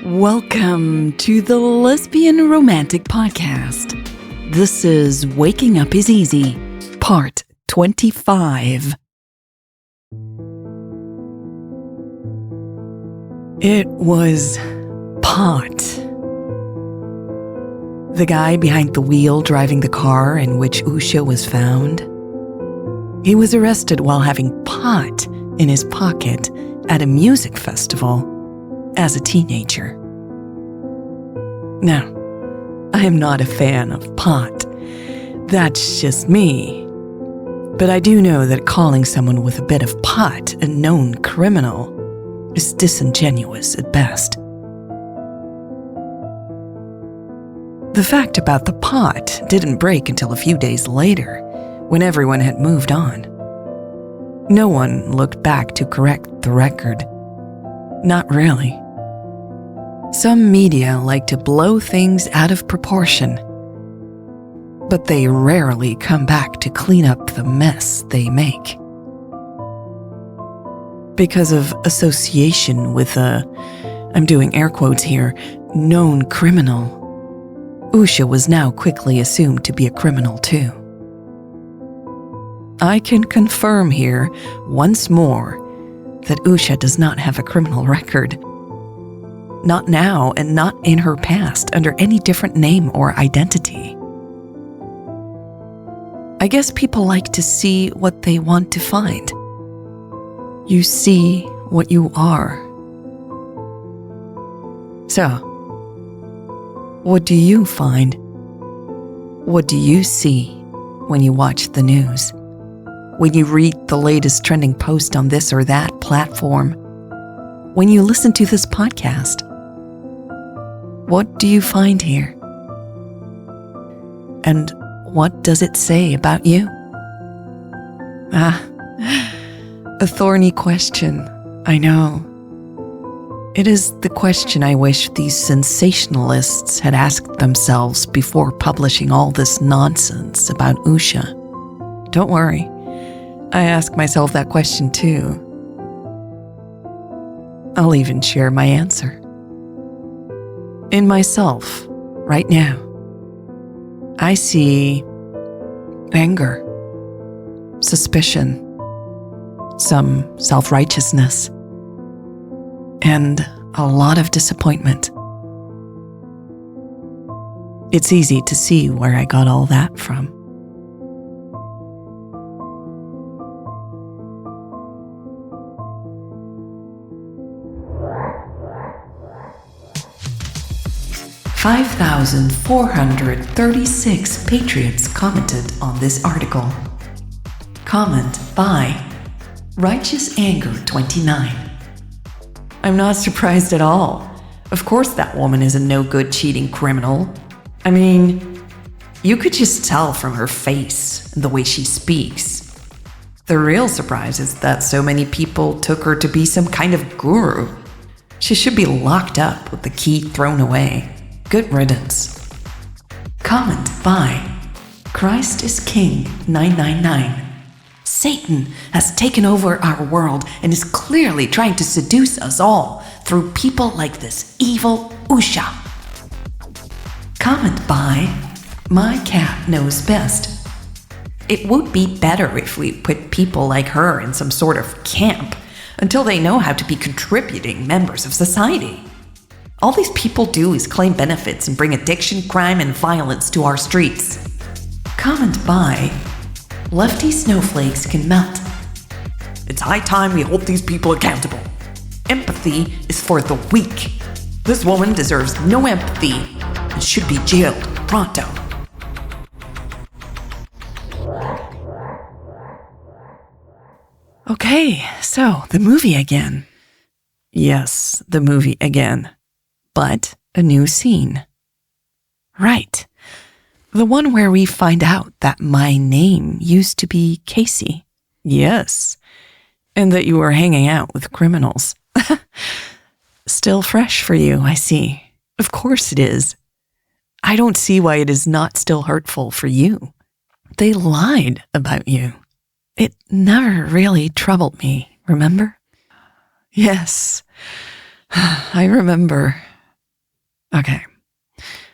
Welcome to the Lesbian Romantic Podcast. This is Waking Up is Easy, Part 25. It was Pot. The guy behind the wheel driving the car in which Usha was found. He was arrested while having pot in his pocket at a music festival as a teenager. Now, I am not a fan of pot. That's just me. But I do know that calling someone with a bit of pot a known criminal is disingenuous at best. The fact about the pot didn't break until a few days later, when everyone had moved on. No one looked back to correct the record. Not really. Some media like to blow things out of proportion, but they rarely come back to clean up the mess they make. Because of association with I'm doing air quotes here, known criminal, Usha was now quickly assumed to be a criminal too. I can confirm here, once more, that Usha does not have a criminal record. Not now and not in her past under any different name or identity. I guess people like to see what they want to find. You see what you are. So, what do you find? What do you see when you watch the news? When you read the latest trending post on this or that platform? When you listen to this podcast? What do you find here? And what does it say about you? A thorny question, I know. It is the question I wish these sensationalists had asked themselves before publishing all this nonsense about Usha. Don't worry, I ask myself that question too. I'll even share my answer. In myself, right now, I see anger, suspicion, some self-righteousness, and a lot of disappointment. It's easy to see where I got all that from. $5,436 patriots commented on this article. Comment by Righteous Anger 29. I'm not surprised at all. Of course that woman is a no-good cheating criminal. I mean, you could just tell from her face and the way she speaks. The real surprise is that so many people took her to be some kind of guru. She should be locked up with the key thrown away. Good riddance. Comment by Christ is King 999. Satan has taken over our world and is clearly trying to seduce us all through people like this evil Usha. Comment by My Cat Knows Best. It would be better if we put people like her in some sort of camp until they know how to be contributing members of society. All these people do is claim benefits and bring addiction, crime, and violence to our streets. Comment by Lefty Snowflakes Can Melt. It's high time we hold these people accountable. Empathy is for the weak. This woman deserves no empathy and should be jailed pronto. Okay, so the movie again. Yes, the movie again. But a new scene. Right. The one where we find out that my name used to be Casey. Yes. And that you were hanging out with criminals. Still fresh for you, I see. Of course it is. I don't see why it is not still hurtful for you. They lied about you. It never really troubled me, remember? Yes, I remember. Okay.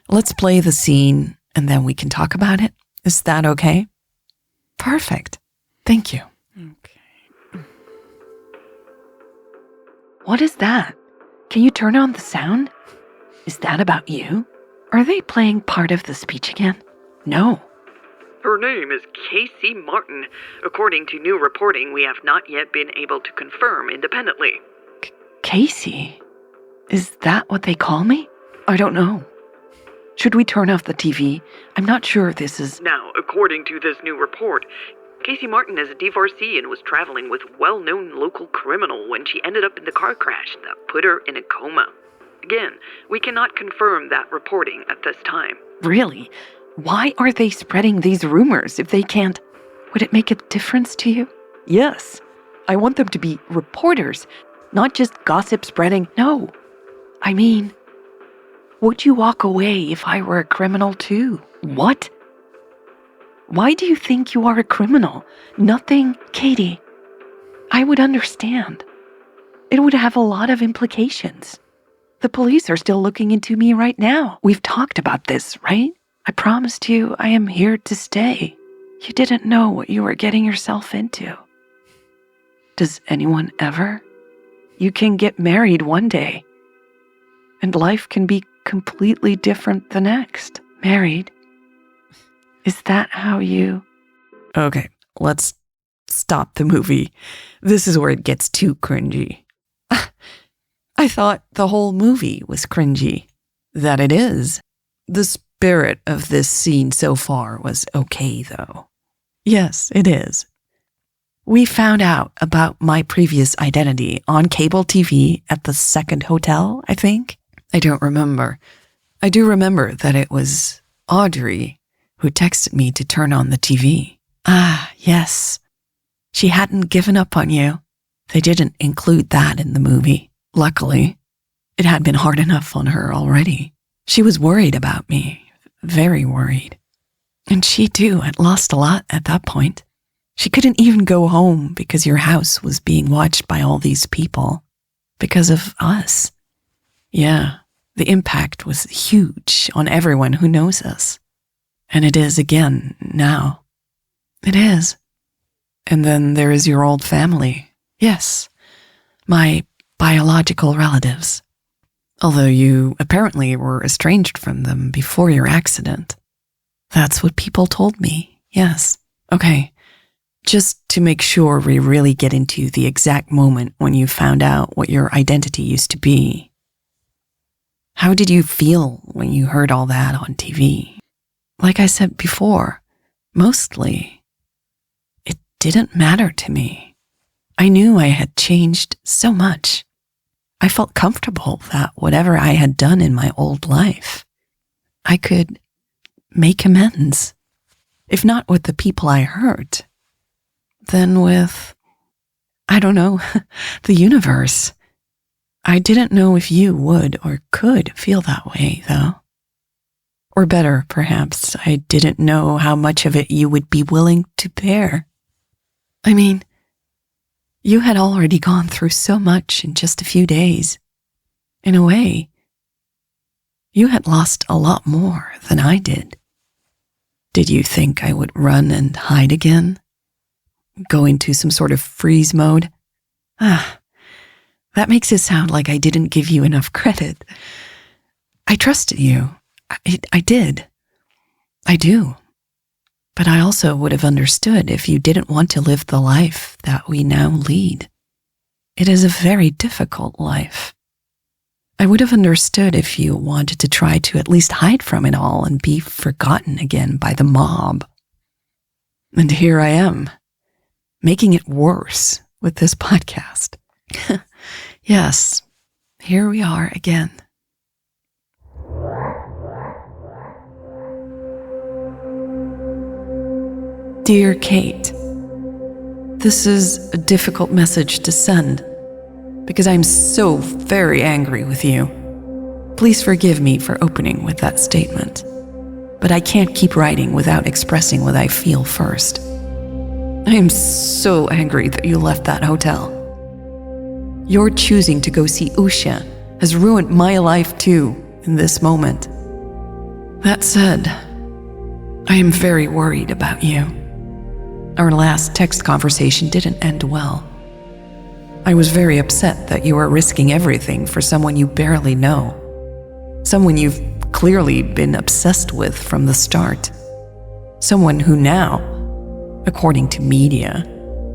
Let's play the scene and then we can talk about it. Is that okay? Perfect. Thank you. Okay. What is that? Can you turn on the sound? Is that about you? Are they playing part of the speech again? No. Her name is Casey Martin. According to new reporting, we have not yet been able to confirm independently. Casey? Is that what they call me? I don't know. Should we turn off the TV? I'm not sure this is... Now, according to this new report, Casey Martin is a divorcee and was traveling with well-known local criminal when she ended up in the car crash that put her in a coma. Again, we cannot confirm that reporting at this time. Really? Why are they spreading these rumors if they can't? Would it make a difference to you? Yes. I want them to be reporters, not just gossip spreading. No. I mean, would you walk away if I were a criminal too? What? Why do you think you are a criminal? Nothing, Katie. I would understand. It would have a lot of implications. The police are still looking into me right now. We've talked about this, right? I promised you I am here to stay. You didn't know what you were getting yourself into. Does anyone ever? You can get married one day, and life can be completely different the next. Married? Is that how you... Okay, let's stop the movie. This is where it gets too cringy. I thought the whole movie was cringy. That it is. The spirit of this scene so far was okay, though. Yes, it is. We found out about my previous identity on cable TV at the second hotel, I think. I don't remember. I do remember that it was Audrey who texted me to turn on the TV. Ah, yes. She hadn't given up on you. They didn't include that in the movie. Luckily, it had been hard enough on her already. She was worried about me, very worried. And she too had lost a lot at that point. She couldn't even go home because your house was being watched by all these people. Because of us. Yeah, the impact was huge on everyone who knows us. And it is again now. It is. And then there is your old family. Yes, my biological relatives. Although you apparently were estranged from them before your accident. That's what people told me, yes. Okay, just to make sure we really get into the exact moment when you found out what your identity used to be. How did you feel when you heard all that on TV? Like I said before, mostly, it didn't matter to me. I knew I had changed so much. I felt comfortable that whatever I had done in my old life, I could make amends. If not with the people I hurt, then with, I don't know, the universe. I didn't know if you would or could feel that way, though. Or better, perhaps, I didn't know how much of it you would be willing to bear. I mean, you had already gone through so much in just a few days. In a way, you had lost a lot more than I did. Did you think I would run and hide again? Go into some sort of freeze mode? That makes it sound like I didn't give you enough credit. I trusted you. I did. I do. But I also would have understood if you didn't want to live the life that we now lead. It is a very difficult life. I would have understood if you wanted to try to at least hide from it all and be forgotten again by the mob. And here I am, making it worse with this podcast. Yes, here we are again. Dear Kate, this is a difficult message to send because I'm so very angry with you. Please forgive me for opening with that statement, but I can't keep writing without expressing what I feel first. I am so angry that you left that hotel. Your choosing to go see Usha has ruined my life too. in this moment. That said, I am very worried about you. Our last text conversation didn't end well. I was very upset that you are risking everything for someone you barely know. Someone you've clearly been obsessed with from the start. Someone who now, according to media,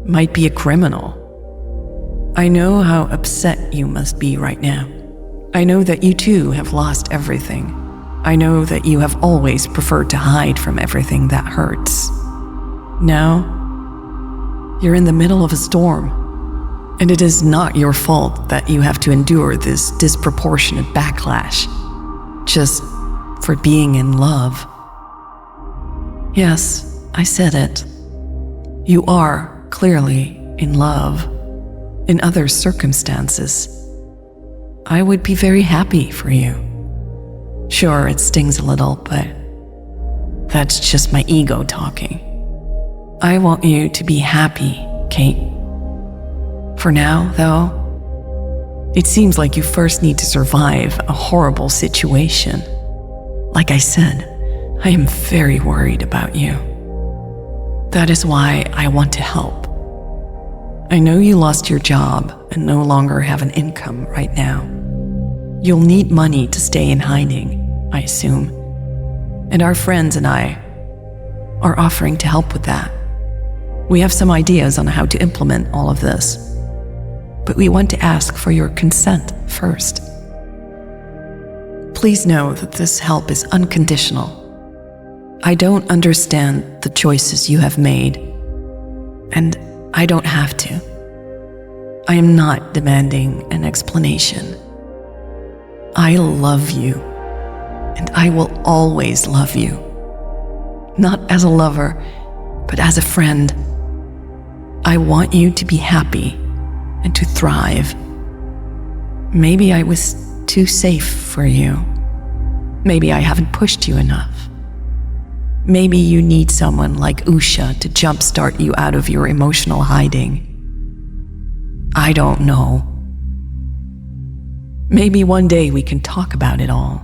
might be a criminal. I know how upset you must be right now. I know that you too have lost everything. I know that you have always preferred to hide from everything that hurts. Now, you're in the middle of a storm, and it is not your fault that you have to endure this disproportionate backlash, just for being in love. Yes, I said it. You are clearly in love. In other circumstances, I would be very happy for you. Sure, it stings a little, but that's just my ego talking. I want you to be happy, Kate. For now, though, it seems like you first need to survive a horrible situation. Like I said, I am very worried about you. That is why I want to help. I know you lost your job and no longer have an income right now. You'll need money to stay in hiding, I assume. And our friends and I are offering to help with that. We have some ideas on how to implement all of this, but we want to ask for your consent first. Please know that this help is unconditional. I don't understand the choices you have made, and I don't have to. I am not demanding an explanation. I love you, and I will always love you. Not as a lover, but as a friend. I want you to be happy and to thrive. Maybe I was too safe for you. Maybe I haven't pushed you enough. Maybe you need someone like Usha to jumpstart you out of your emotional hiding. I don't know. Maybe one day we can talk about it all.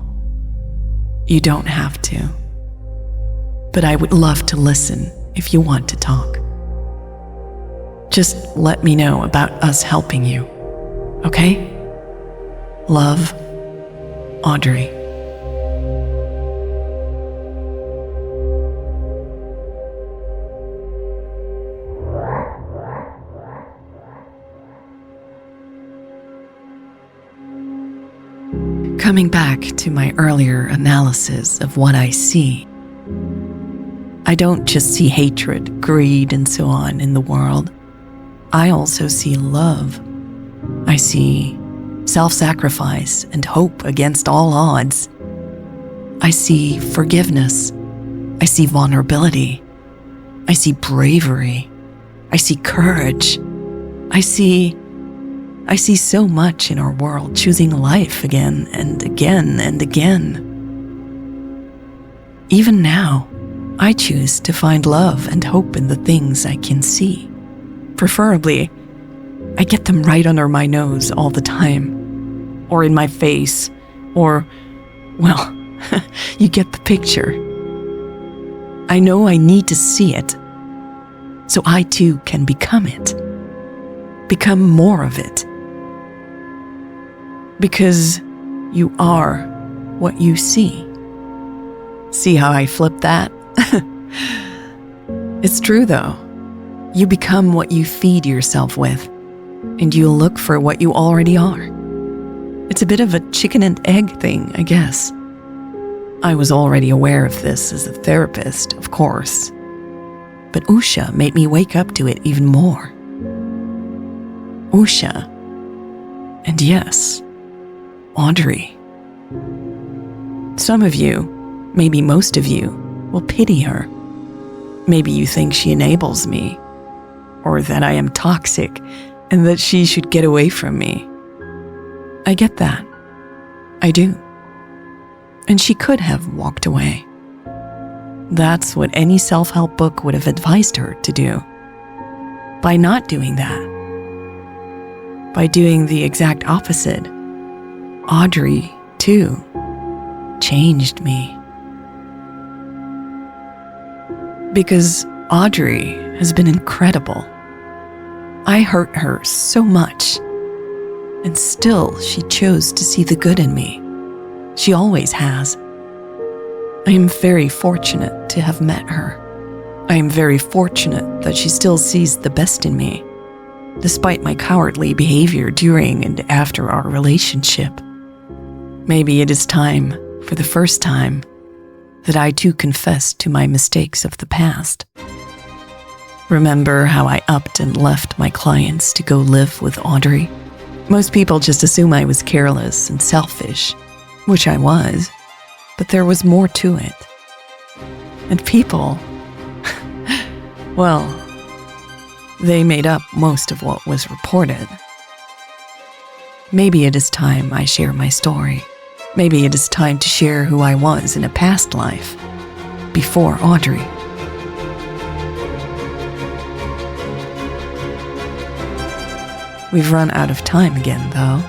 You don't have to. But I would love to listen if you want to talk. Just let me know about us helping you, okay? Love, Audrey. Coming back to my earlier analysis of what I see, I don't just see hatred, greed, and so on in the world. I also see love. I see self-sacrifice and hope against all odds. I see forgiveness. I see vulnerability. I see bravery. I see courage. I see so much in our world choosing life again and again and again. Even now, I choose to find love and hope in the things I can see. Preferably, I get them right under my nose all the time, or in my face, or, well, you get the picture. I know I need to see it, so I too can become it. Become more of it. Because you are what you see. See how I flipped that? It's true though. You become what you feed yourself with, and you look for what you already are. It's a bit of a chicken and egg thing, I guess. I was already aware of this as a therapist, of course, but Usha made me wake up to it even more. Usha, and yes, Audrey. Some of you, maybe most of you, will pity her. Maybe you think she enables me, or that I am toxic and that she should get away from me. I get that. I do. And she could have walked away. That's what any self-help book would have advised her to do. By not doing that, by doing the exact opposite, Audrey, too, changed me. Because Audrey has been incredible. I hurt her so much, and still she chose to see the good in me. She always has. I am very fortunate to have met her. I am very fortunate that she still sees the best in me, despite my cowardly behavior during and after our relationship. Maybe it is time, for the first time, that I too confess to my mistakes of the past. Remember how I upped and left my clients to go live with Audrey? Most people just assume I was careless and selfish, which I was, but there was more to it. And people, well, they made up most of what was reported. Maybe it is time I share my story. Maybe it is time to share who I was in a past life, before Audrey. We've run out of time again, though.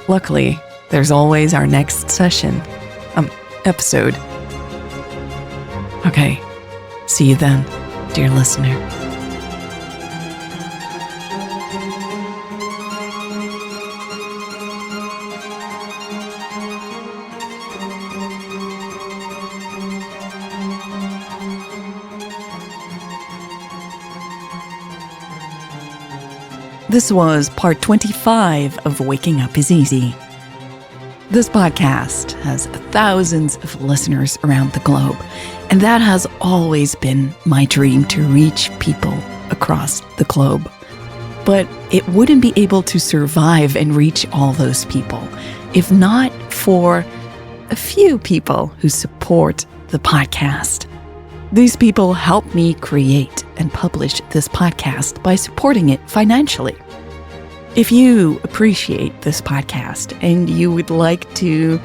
Luckily, there's always our next episode. Okay, see you then, dear listener. This was part 25 of Waking Up is Easy. This podcast has thousands of listeners around the globe, and that has always been my dream, to reach people across the globe. But it wouldn't be able to survive and reach all those people if not for a few people who support the podcast. These people help me create and publish this podcast by supporting it financially. If you appreciate this podcast and you would like to,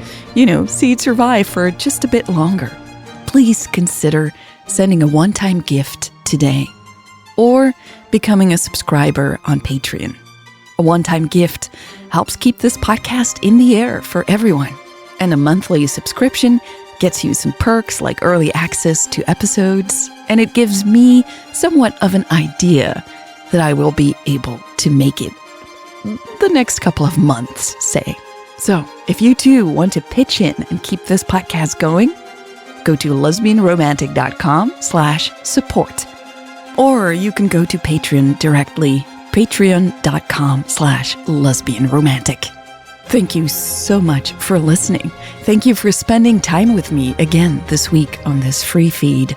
see it survive for just a bit longer, please consider sending a one-time gift today or becoming a subscriber on Patreon. A one-time gift helps keep this podcast in the air for everyone, and a monthly subscription gets you some perks like early access to episodes, and it gives me somewhat of an idea that I will be able to make it the next couple of months, say. So, if you too want to pitch in and keep this podcast going, go to lesbianromantic.com/support. Or you can go to Patreon directly, patreon.com/lesbianromantic. Thank you so much for listening. Thank you for spending time with me again this week on this free feed.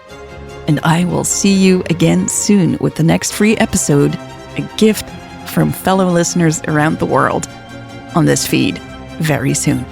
And I will see you again soon with the next free episode, a gift from fellow listeners around the world, on this feed very soon.